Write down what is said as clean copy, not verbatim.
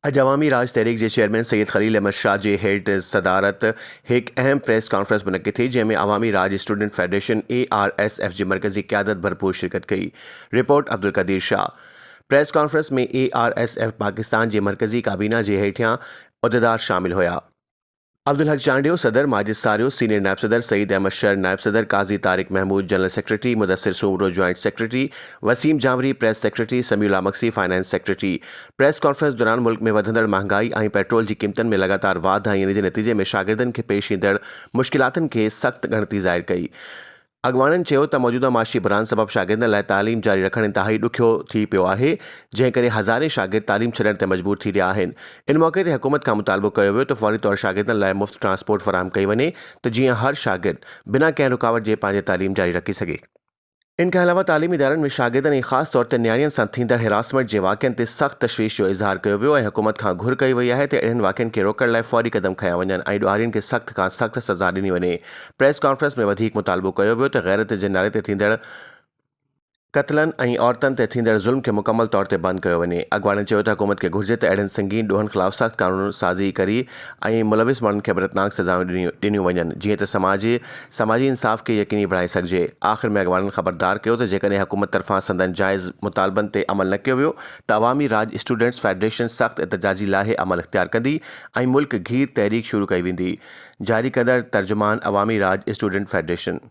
अॼु अवामी राज तहरीक जे चेयरमैन सैयद खलील अहमद शाह जे हेठि सदारत हिकु अहम प्रेस कॉन्फ्रेंस मुनक़िद थी, जंहिं में अवामी राज स्टूडेंट फेडरेशन ARSF जी मरकज़ी क़यादत भरपूर शिरकत कई। रिपोर्ट अब्दुल कदीर शाह। प्रेस कॉन्फ्रेंस में ARSF पाकिस्तान जे मरकज़ी काबीना जे हेठियां उहदेदार शामिल हुआ। अब्दुल हक चांडियो सदर, माजिद सारियो सीनियर नायब सदर, सईद अहमद शर नायब सदर, Qazi Tariq Mahmood general secretary, Mudassir Soomro joint secretary, Waseem Jawari press secretary, Samiullah Maksi finance secretary. Press conference दौरान मुल्क में वधंदड़ महांगाई ऐं पेट्रोल जी क़ीमतनि में लगातार वाधि ऐं इन जे नतीजे में शागिर्दनि खे पेश ईंदड़ मुश्किलातुनि खे सख़्त ॻणती ज़ाहिर कई। अॻवाननि चयो त मौजूदा माशी बहिरान सबबि शागिर्दनि लाइ तालीम जारी रखणु इंतहाई ॾुखियो थी पियो आहे, जंहिं करे हज़ारे शागिर्द तालीम छॾण ते मजबूर थी रहिया आहिनि। इन मौक़े ते हुकूमत खां मुतालबो कयो वियो त फौरी तौर शागिर्दनि लाइ मुफ़्त ट्रांसपोर्ट फ़राहम कई वञे, त जीअं हर शागिर्द बिना कंहिं रुकावट जे पंहिंजी तालीम जारी रखी सघे। इन खां अलावा तालीमी इदारनि में शागिर्दनि ऐं ख़ासि तौर ते नियाणियुनि सां थींदड़ हिरासमेंट जे वाक़िअनि ते सख़्त तशवीश जो इज़हार कयो वियो ऐं हुकूमत खां घुर कई वई आहे त अहिड़नि वाक़िअनि खे रोकण लाइ फ़ौरी क़दम खंया वञनि ऐं ॾुहारियुनि खे सख़्त खां सख़्त सज़ा ॾिनी वञे। प्रेस कॉन्फ्रेंस में वधीक मुतालबो कयो वियो त ग़ैरत जे नाले ते थींदड़ क़त्लनि ऐं औरतुनि ते थींदड़ ज़ुल्म खे मुकमल तौर ते बंदि कयो वञे। अॻवाननि चयो त हुकूमत खे घुर्जे त अहिड़नि संगीन ॾोहनि ख़िलाफ़ सख़्त कानून साज़ी करी ऐं मुलविस माण्हुनि खे इबरतनाक सज़ाऊं ॾिनियूं वञनि, जीअं त समाजी इंसाफ़ खे यकीनी बणाए सघिजे। आख़िर में अॻवाननि ख़बरदार कयो त जेकॾहिं हुकूमत तरफ़ां संदनि जाइज़ मुतालबनि ते अमल न कयो वियो त अवामी राज स्टूडेंट्स फेडरेशन सख़्त एहतजाजी लाहे अमल इख़्तियार कंदी ऐं मुल्क गीर तहरीक शुरू कई वेंदी। जारी कंदड़ तर्जुमान अवामी राज स्टूडेंट फेडरेशन।